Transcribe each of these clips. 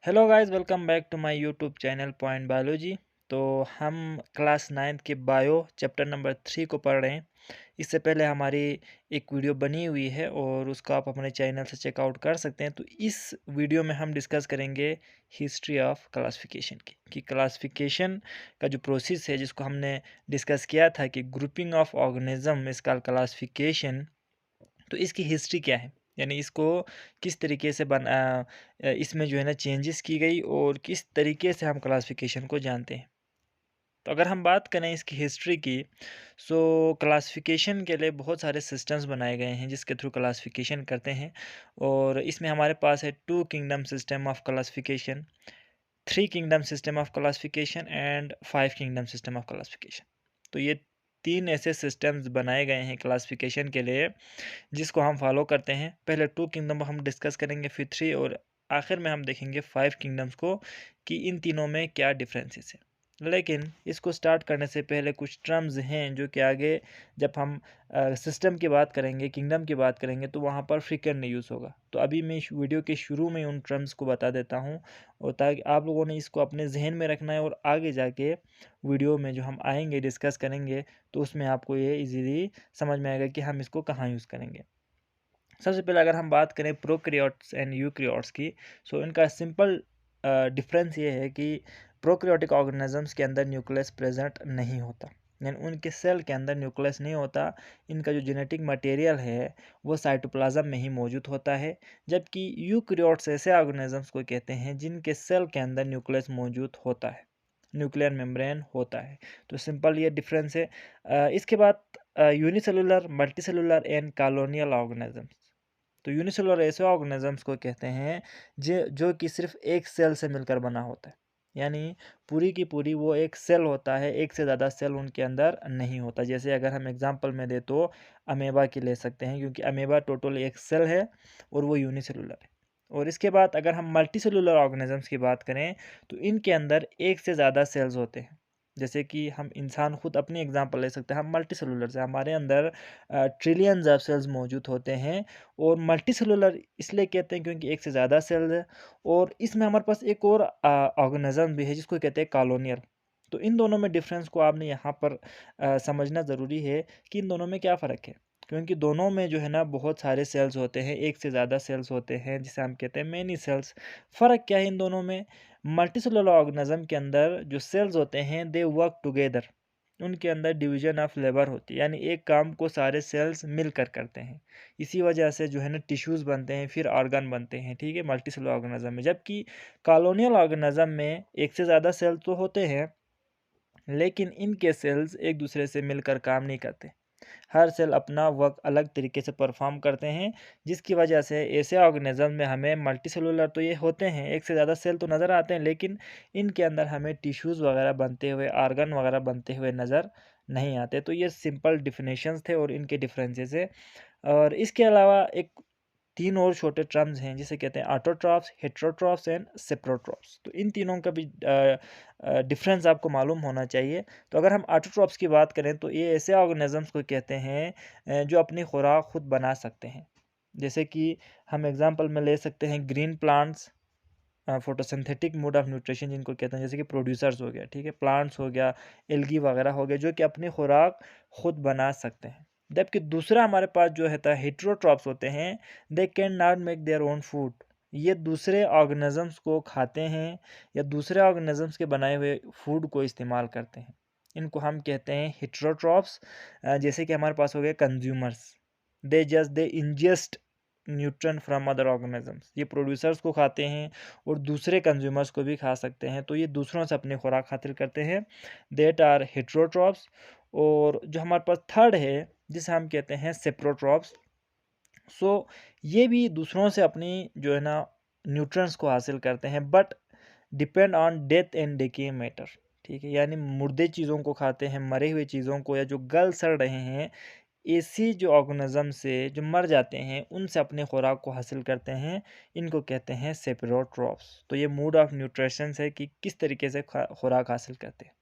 Hello guys, welcome back to my YouTube channel point biology. तो हम class 9th के bio chapter number 3 को पढ़ रहे हैं। इससे पहले हमारी एक वीडियो बनी हुई है और उसको आप अपने चैनल से चेकआउट कर सकते हैं। तो इस वीडियो में हम डिस्कस करेंगे हिस्ट्री ऑफ क्लासिफिकेशन की, कि क्लासिफिकेशन का जो प्रोसेस है जिसको हमने डिस्कस किया था कि grouping of organism is called classification. तो इसकी हिस्ट्री क्या है, यानी इसको किस तरीके से इसमें जो है ना चेंजेस की गई और किस तरीके से हम क्लासिफिकेशन को जानते हैं। तो अगर हम बात करें इसकी हिस्ट्री की, सो क्लासिफिकेशन के लिए बहुत सारे सिस्टम्स बनाए गए हैं जिसके थ्रू क्लासिफिकेशन करते हैं। और इसमें हमारे पास है 2 kingdom system of classification, 3 kingdom system of classification and 5 kingdom system of classification. तो ये 3 ऐसे सिस्टम्स बनाए गए हैं क्लासिफिकेशन के लिए जिसको हम फॉलो करते हैं। पहले 2 किंगडम हम डिस्कस करेंगे, फिर 3, और आखिर में हम देखेंगे 5 किंगडम्स को कि इन तीनों में क्या डिफरेंसेस है। लेकिन इसको स्टार्ट करने से पहले कुछ टर्म्स हैं जो कि आगे जब हम सिस्टम की बात करेंगे, किंगडम की बात करेंगे, तो वहाँ पर फ्रीक्वेंटली यूज़ होगा। तो अभी मैं इस वीडियो के शुरू में उन टर्म्स को बता देता हूँ, और ताकि आप लोगों ने इसको अपने जहन में रखना है और आगे जाके वीडियो में जो हम आएंगे डिस्कस करेंगे तो उसमें आपको ये इजीली समझ में आएगा कि हम इसको कहाँ यूज़ करेंगे। सबसे पहले अगर हम बात करें प्रोकैरियोट्स एंड यूकैरियोट्स की, सो इनका सिंपल डिफरेंस ये है कि प्रोकैरियोटिक ऑर्गेनिजम्स के अंदर न्यूक्लियस प्रेजेंट नहीं होता, यानी उनके सेल के अंदर न्यूक्लियस नहीं होता। इनका जो जेनेटिक मटेरियल है वो साइटोप्लाज्म में ही मौजूद होता है। जबकि यूकैरियोट्स ऐसे ऑर्गेनिजम्स को कहते हैं जिनके सेल के अंदर न्यूक्लियस मौजूद होता है, न्यूक्लियर मेम्ब्रेन होता है। तो सिंपल ये डिफरेंस है। इसके बाद unicellular, multicellular and colonial organisms. तो यूनिसेलुलर ऐसे ऑर्गेनिजम्स को कहते हैं जो कि सिर्फ एक सेल से मिलकर बना होता है, यानी पूरी की पूरी वो एक सेल होता है, एक से ज़्यादा सेल उनके अंदर नहीं होता। जैसे अगर हम एग्जांपल में दे तो अमेबा की ले सकते हैं, क्योंकि अमेबा टोटल एक सेल है और वो यूनिसेलुलर है। और इसके बाद अगर हम मल्टी सेलुलर ऑर्गेनिजम्स की बात करें तो इनके अंदर एक से ज़्यादा सेल्स होते हैं। जैसे कि हम इंसान खुद अपनी एग्जांपल ले सकते हैं, हम मल्टी सेलुलर से, हमारे अंदर ट्रिलियंस ऑफ सेल्स मौजूद होते हैं। और मल्टी सेलुलर इसलिए कहते हैं क्योंकि एक से ज़्यादा सेल्स है। और इसमें हमारे पास एक और ऑर्गेनिज्म भी है जिसको कहते हैं कॉलोनियल। तो इन दोनों में डिफरेंस को आपने यहाँ पर समझना ज़रूरी है कि इन दोनों में क्या फ़र्क है, क्योंकि दोनों में जो है ना बहुत सारे सेल्स होते हैं, एक से ज़्यादा सेल्स होते हैं जिसे हम कहते हैं मैनी सेल्स। फ़र्क क्या है इन दोनों में? मल्टी सेलुलर ऑर्गेनिज्म के अंदर जो सेल्स होते हैं दे वर्क टुगेदर, उनके अंदर डिवीजन ऑफ लेबर होती है, यानी एक काम को सारे सेल्स मिलकर करते हैं। इसी वजह से जो है ना टिश्यूज़ बनते हैं, फिर ऑर्गन बनते हैं, ठीक है, मल्टीसेलुलर ऑर्गेनिज्म में। जबकि कॉलोनियल ऑर्गेनिज्म में एक से ज़्यादा सेल तो होते हैं, लेकिन इनके सेल्स एक दूसरे से मिलकर काम नहीं करते। हर सेल अपना वर्क अलग तरीके से परफॉर्म करते हैं, जिसकी वजह से ऐसे ऑर्गेनिज्म में हमें मल्टी सेलुलर तो ये होते हैं, एक से ज़्यादा सेल तो नज़र आते हैं, लेकिन इनके अंदर हमें टिश्यूज़ वगैरह बनते हुए, ऑर्गन वगैरह बनते हुए नज़र नहीं आते। तो ये सिंपल डिफिनेशंस थे और इनके डिफरेंसेस है। और इसके अलावा एक 3 और छोटे टर्म्स हैं जिसे कहते हैं ऑटोट्रॉफ्स, हेटेरोट्रॉफ्स एंड सेप्रोट्रॉफ्स। तो इन तीनों का भी डिफरेंस आपको मालूम होना चाहिए। तो अगर हम ऑटोट्रॉफ्स की बात करें तो ये ऐसे ऑर्गेनिजम्स को कहते हैं जो अपनी खुराक खुद बना सकते हैं। जैसे कि हम एग्जांपल में ले सकते हैं green plants, photosynthetic mode of nutrition जिनको कहते हैं, जैसे कि प्रोड्यूसर्स हो गया, ठीक है, प्लांट्स हो गया, एल्गी वगैरह हो गया, जो कि अपनी खुराक खुद बना सकते हैं। जबकि दूसरा हमारे पास जो है हेटेरोट्रॉप्स होते हैं, they can not make their own food. ये दूसरे ऑर्गेनिजम्स को खाते हैं या दूसरे ऑर्गेनिजम्स के बनाए हुए फूड को इस्तेमाल करते हैं। इनको हम कहते हैं हेटेरोट्रॉप्स। जैसे कि हमारे पास हो गए consumers, they ingest nutrients from other organisms. ये प्रोड्यूसर्स को खाते हैं और दूसरे कंज्यूमर्स को भी खा सकते हैं, तो ये दूसरों से अपनी खुराक हासिल करते हैं, देट आर हेटेरोट्रॉप्स। और जो हमारे पास थर्ड है जिसे हम कहते हैं सेप्रोट्रॉप्स, सो ये भी दूसरों से अपनी जो है ना न्यूट्रंस को हासिल करते हैं, but depend on death and decay matter, ठीक है, यानी मुर्दे चीज़ों को खाते हैं, मरे हुए चीज़ों को, या जो गल सड़ रहे हैं, ऐसी जो ऑर्गेनिज्म से जो मर जाते हैं उनसे अपने खुराक को हासिल करते हैं। इनको कहते हैं सेप्रोट्रॉप्स। तो ये मूड ऑफ न्यूट्रिशन है कि किस तरीके से खुराक हासिल करते हैं।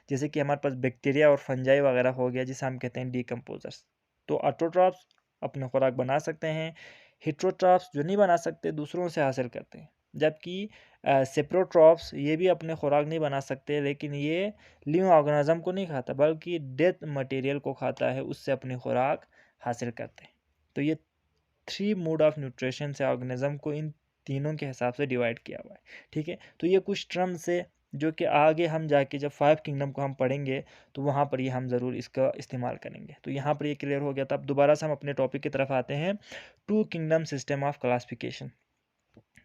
जैसे कि हमारे पास बैक्टीरिया और फंजाई वगैरह हो गया जिसे हम कहते हैं डिकम्पोजर्स। तो ऑटोट्रॉप्स अपने खुराक बना सकते हैं, हेटेरोट्रॉप्स जो नहीं बना सकते दूसरों से हासिल करते हैं। जबकि सेप्रोट्रॉप्स ये भी अपने खुराक नहीं बना सकते, लेकिन ये लिविंग ऑर्गेनिज्म को नहीं खाता बल्कि डेथ मटेरियल को खाता है, उससे अपनी खुराक हासिल करते हैं। तो ये 3 मोड ऑफ न्यूट्रिशन से ऑर्गेनिज्म को इन तीनों के हिसाब से डिवाइड किया हुआ है। ठीक है, तो ये कुछ टर्म्स है जो कि आगे हम जाके जब 5 किंगडम को हम पढ़ेंगे तो वहाँ पर ये हम ज़रूर इसका इस्तेमाल करेंगे। तो यहाँ पर ये क्लियर हो गया था। अब दोबारा से हम अपने टॉपिक की तरफ आते हैं, 2 किंगडम सिस्टम ऑफ क्लासिफिकेशन।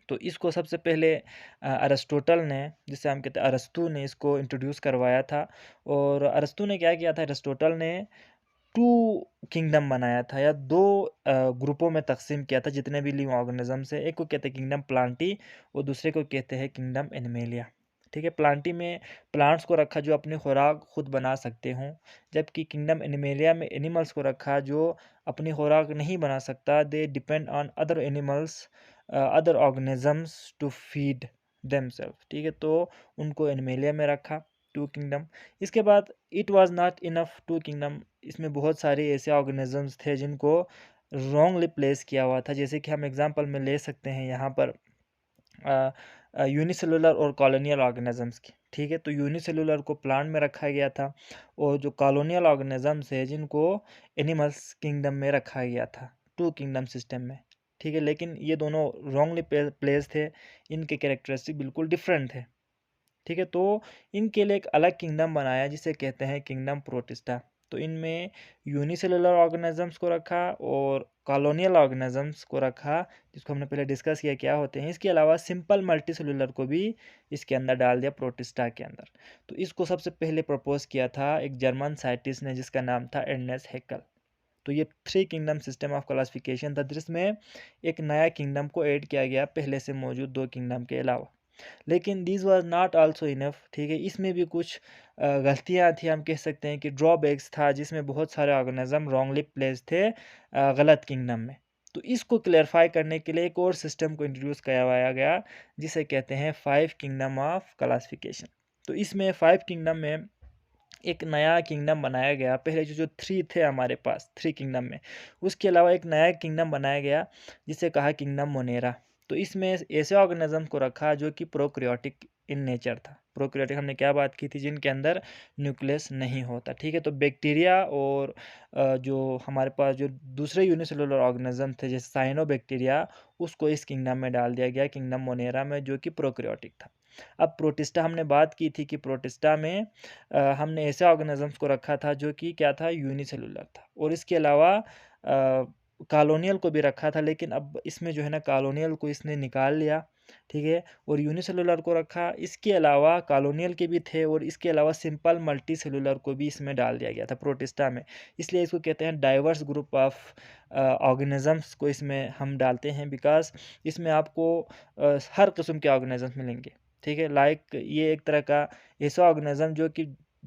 तो इसको सबसे पहले अरिस्टोटल ने, जिसे हम कहते हैं अरस्तू ने, इसको इंट्रोड्यूस करवाया था। और अरस्तू ने क्या किया था, अरिस्टोटल ने 2 किंगडम बनाया था, या 2 ग्रुपों में तकसीम किया था जितने भी लिविंग ऑर्गेनिजम्स है। एक को कहते हैं किंगडम प्लांटी और दूसरे को कहते हैं किंगडम एनिमेलिया। ठीक है, प्लांटी में प्लांट्स को रखा जो अपनी खुराक खुद बना सकते हों, जबकि किंगडम एनिमेलिया में एनिमल्स को रखा जो अपनी खुराक नहीं बना सकता, they depend on other animals other organisms to feed themselves. ठीक है, तो उनको एनिमेलिया में रखा, 2 किंगडम। इसके बाद it was not enough 2 kingdom, इसमें बहुत सारे ऐसे ऑर्गेनिजम्स थे जिनको रॉन्गली प्लेस किया हुआ था। जैसे कि हम एग्जांपल में ले सकते हैं यहाँ पर यूनिसेलुलर और कॉलोनियल ऑर्गेनिजम्स की। ठीक है, तो यूनिसेलुलर को प्लांट में रखा गया था और जो कॉलोनियल ऑर्गेनिजम्स है जिनको एनिमल्स किंगडम में रखा गया था, 2 किंगडम सिस्टम में। ठीक है, लेकिन ये दोनों रॉन्गली प्लेस थे, इनके कैरेक्टरिस्टिक बिल्कुल डिफरेंट थे। ठीक है, तो इनके लिए एक अलग किंगडम बनाया जिसे कहते हैं किंगडम प्रोटिस्टा। तो इनमें यूनिसेलुलर ऑर्गेनिजम्स को रखा और कॉलोनियल ऑर्गेनिजम्स को रखा, जिसको हमने पहले डिस्कस किया क्या होते हैं। इसके अलावा सिंपल मल्टीसेलुलर को भी इसके अंदर डाल दिया, प्रोटिस्टा के अंदर। तो इसको सबसे पहले प्रपोज किया था एक जर्मन साइंटिस्ट ने जिसका नाम था एर्नेस्ट हैक्ल। तो ये 3 किंगडम सिस्टम ऑफ क्लासिफिकेशन था, जिसमें एक नया किंगडम को ऐड किया गया पहले से मौजूद 2 किंगडम के अलावा। लेकिन this was not also enough. ठीक है, इसमें भी कुछ गलतियां थी, हम कह सकते हैं कि ड्रॉबैक्स था, जिसमें बहुत सारे ऑर्गेनिज्म रॉन्गली प्लेस थे गलत किंगडम में। तो इसको क्लेरिफाई करने के लिए एक और सिस्टम को इंट्रोड्यूस करवाया गया जिसे कहते हैं 5 किंगडम ऑफ क्लासिफिकेशन। तो इसमें 5 किंगडम में एक नया किंगडम बनाया गया। पहले जो 3 थे हमारे पास 3 किंगडम में, उसके अलावा एक नया किंगडम बनाया गया जिसे कहा किंगडम मोनेरा। तो इसमें ऐसे ऑर्गेनिज्म को रखा जो कि प्रोक्रियोटिक इन नेचर था। प्रोक्रियोटिक हमने क्या बात की थी, जिनके अंदर न्यूक्लियस नहीं होता। ठीक है, तो बैक्टीरिया और जो हमारे पास जो दूसरे यूनिसेलुलर ऑर्गेनिज्म थे जैसे साइनोबैक्टीरिया, उसको इस किंगडम में डाल दिया गया, किंगडम मोनेरा में, जो कि प्रोक्रियोटिक था। अब प्रोटिस्टा हमने बात की थी कि प्रोटिस्टा में हमने ऐसे ऑर्गेनिजम्स को रखा था जो कि क्या था, यूनिसेलुलर था। और इसके अलावा कॉलोनियल को भी रखा था, लेकिन अब इसमें जो है ना कॉलोनियल को इसने निकाल लिया। ठीक है, और यूनिसेलुलर को रखा। इसके अलावा कॉलोनियल के भी थे और इसके अलावा सिंपल मल्टी सेलुलर को भी इसमें डाल दिया गया था प्रोटिस्टा में। इसलिए इसको कहते हैं डाइवर्स ग्रुप ऑफ ऑर्गेनिजम्स को इसमें हम डालते हैं, बिकॉज इसमें आपको हर किस्म के ऑर्गेनिजम्स मिलेंगे। ठीक है, लाइक ये एक तरह का ऐसा ऑर्गेनिज्म जो कि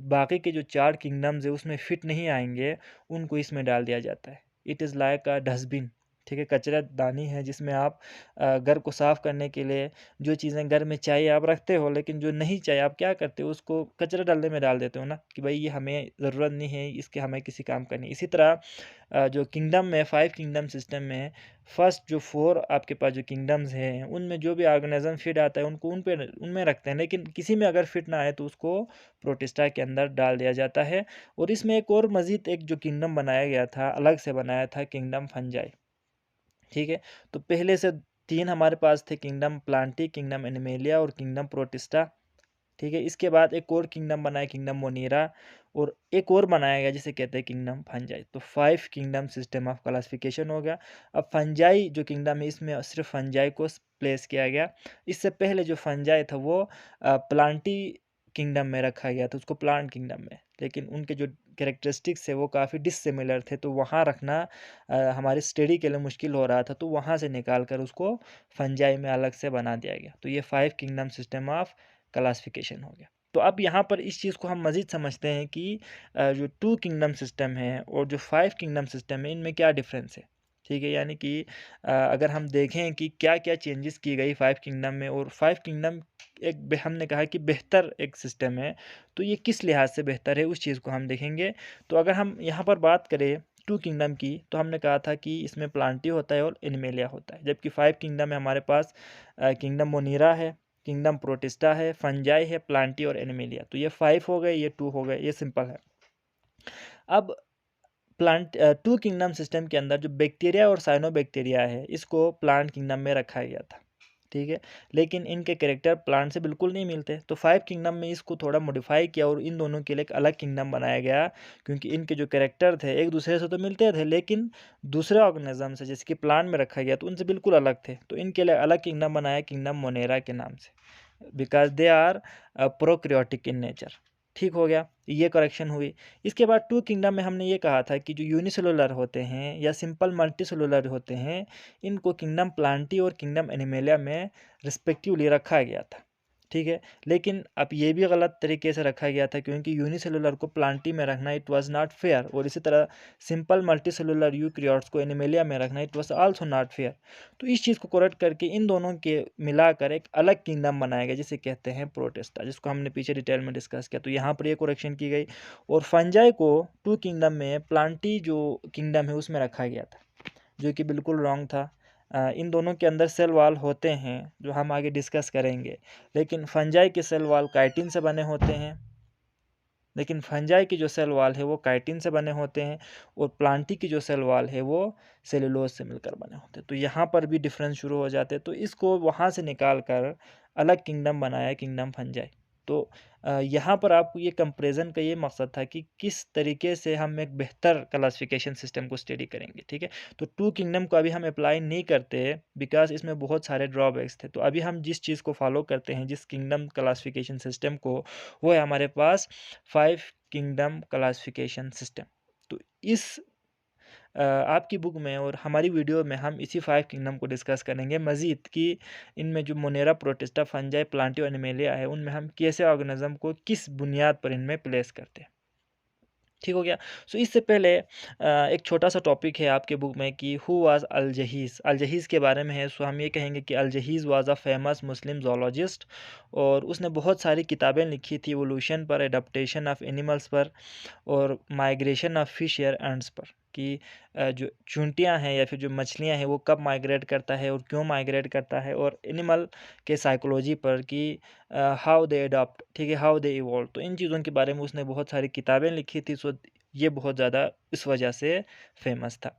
बाकी के जो 4 किंगडम्स है उसमें फिट नहीं आएंगे, उनको इसमें डाल दिया जाता है। It is like a dustbin. ठीक है, कचरादानी है जिसमें आप घर को साफ़ करने के लिए जो चीज़ें घर में चाहिए आप रखते हो, लेकिन जो नहीं चाहिए आप क्या करते हो, उसको कचरा डालने में डाल देते हो ना, कि भाई ये हमें ज़रूरत नहीं है, इसके हमें किसी काम का नहीं। इसी तरह जो किंगडम में 5 किंगडम सिस्टम में फर्स्ट जो 4 आपके पास जो किंगडम्स हैं उनमें जो भी ऑर्गेनिज्म फिट आता है उनको उनमें रखते हैं, लेकिन किसी में अगर फिट ना आए तो उसको प्रोटिस्टा के अंदर डाल दिया जाता है। और इसमें एक और मज़ीद एक जो किंगडम बनाया गया था, अलग से बनाया था, किंगडम फंजाई। ठीक है, तो पहले से 3 हमारे पास थे, किंगडम प्लांटी, किंगडम एनिमेलिया और किंगडम प्रोटिस्टा। ठीक है, इसके बाद एक और किंगडम बनाया, किंगडम मोनीरा, और एक और बनाया गया जिसे कहते हैं किंगडम फंजाई। तो 5 किंगडम सिस्टम ऑफ क्लासिफिकेशन हो गया। अब फंजाई जो किंगडम है इसमें सिर्फ फंजाई को प्लेस किया गया। इससे पहले जो फंजाई था वो प्लांटी किंगडम में रखा गया था, उसको प्लांट किंगडम में, लेकिन उनके जो कैरेक्टरिस्टिक्स है वो काफ़ी डिससिमिलर थे, तो वहाँ रखना हमारी स्टडी के लिए मुश्किल हो रहा था, तो वहाँ से निकाल कर उसको फंजाई में अलग से बना दिया गया। तो ये 5 किंगडम सिस्टम ऑफ क्लासिफिकेशन हो गया। तो अब यहाँ पर इस चीज़ को हम मज़ीद समझते हैं कि जो 2 किंगडम सिस्टम है और जो 5 किंगडम सिस्टम है इनमें क्या डिफरेंस है। ठीक है, यानी कि अगर हम देखें कि क्या क्या चेंजेस की गई 5 किंगडम में, और 5 किंगडम हमने कहा कि बेहतर एक सिस्टम है, तो ये किस लिहाज से बेहतर है उस चीज़ को हम देखेंगे। तो अगर हम यहाँ पर बात करें टू किंगडम की, तो हमने कहा था कि इसमें प्लांटी होता है और एनिमेलिया होता है, जबकि 5 किंगडम में हमारे पास किंगडम मोनीरा है, किंगडम प्रोटिस्टा है, फंजाई है, प्लांटी और एनिमेलिया। तो ये 5 हो गए, ये 2 हो गए, ये सिंपल है। अब टू किंगडम सिस्टम के अंदर जो बैक्टीरिया और साइनोबैक्टीरिया है, इसको प्लांट किंगडम में रखा गया था, ठीक है। लेकिन इनके कैरेक्टर प्लांट से बिल्कुल नहीं मिलते, तो 5 किंगडम में इसको थोड़ा मॉडिफाई किया और इन दोनों के लिए एक अलग किंगडम बनाया गया, क्योंकि इनके जो कैरेक्टर थे एक दूसरे से तो मिलते थे, लेकिन दूसरे ऑर्गेनिज्म से जैसे कि प्लांट में रखा गया तो उनसे बिल्कुल अलग थे। तो इनके लिए अलग किंगडम बनाया, किंगडम मोनेरा के नाम से, because they are prokaryotic in nature. ठीक हो गया, ये करेक्शन हुई। इसके बाद टू किंगडम में हमने ये कहा था कि जो यूनिसेलुलर होते हैं या सिंपल मल्टीसेलुलर होते हैं, इनको किंगडम प्लांटी और किंगडम एनिमेलिया में रिस्पेक्टिवली रखा गया था, ठीक है। लेकिन अब ये भी गलत तरीके से रखा गया था, क्योंकि यूनिसेलुलर को प्लांटी में रखना इट वाज नॉट फेयर, और इसी तरह सिंपल मल्टीसेलुलर यूकैरियोट्स को एनिमेलिया में रखना it was also not fair. तो इस चीज़ को करेक्ट करके इन दोनों के मिलाकर एक अलग किंगडम बनाया गया, जिसे कहते हैं प्रोटिस्टा, जिसको हमने पीछे डिटेल में डिस्कस किया। तो यहाँ पर ये करेक्शन की गई, और फंजाई को टू किंगडम में प्लांटी जो किंगडम है उसमें रखा गया था, जो कि बिल्कुल रॉन्ग था। इन दोनों के अंदर सेल वॉल होते हैं, जो हम आगे डिस्कस करेंगे, लेकिन फंजाई के सेल वॉल काइटिन से बने होते हैं, लेकिन फंजाई की जो सेल वॉल है वो काइटिन से बने होते हैं, और प्लांटी की जो सेल वॉल है वो सेलुलोज से मिलकर बने होते हैं। तो यहाँ पर भी डिफरेंस शुरू हो जाते हैं, तो इसको वहाँ से निकाल कर अलग किंगडम बनाया, किंगडम फंजाई। तो यहाँ पर आपको ये कंपैरिजन का ये मकसद था कि किस तरीके से हम एक बेहतर क्लासिफिकेशन सिस्टम को स्टडी करेंगे, ठीक है। तो टू किंगडम को अभी हम अप्लाई नहीं करते, बिकॉज इसमें बहुत सारे ड्रॉबैक्स थे। तो अभी हम जिस चीज़ को फॉलो करते हैं, जिस किंगडम क्लासिफिकेशन सिस्टम को, वो है हमारे पास 5 किंगडम क्लासिफिकेशन सिस्टम। तो इस आपकी बुक में और हमारी वीडियो में हम इसी 5 किंगडम को डिस्कस करेंगे मज़ीद, कि इनमें जो मोनेरा, प्रोटिस्टा, फंजाई, प्लांटी और एनिमेलिया है, उनमें हम कैसे ऑर्गेनिज्म को किस बुनियाद पर इनमें प्लेस करते हैं। ठीक हो गया। सो इससे पहले एक छोटा सा टॉपिक है आपके बुक में कि हु वाज अल-जहीज़। अल-जहीज़ के बारे में है, सो हम ये कहेंगे कि Al-Jahiz was a famous Muslim zoologist, और उसने बहुत सारी किताबें लिखी थी इवोल्यूशन पर, एडाप्टेशन ऑफ एनिमल्स पर, और migration of fish air ends पर, कि जो चूंटियाँ हैं या फिर जो मछलियाँ हैं वो कब माइग्रेट करता है और क्यों माइग्रेट करता है, और एनिमल के साइकोलॉजी पर कि हाउ दे अडॉप्ट, ठीक है, हाउ दे इवॉल्व। तो इन चीज़ों के बारे में उसने बहुत सारी किताबें लिखी थी, सो ये बहुत ज़्यादा इस वजह से फेमस था।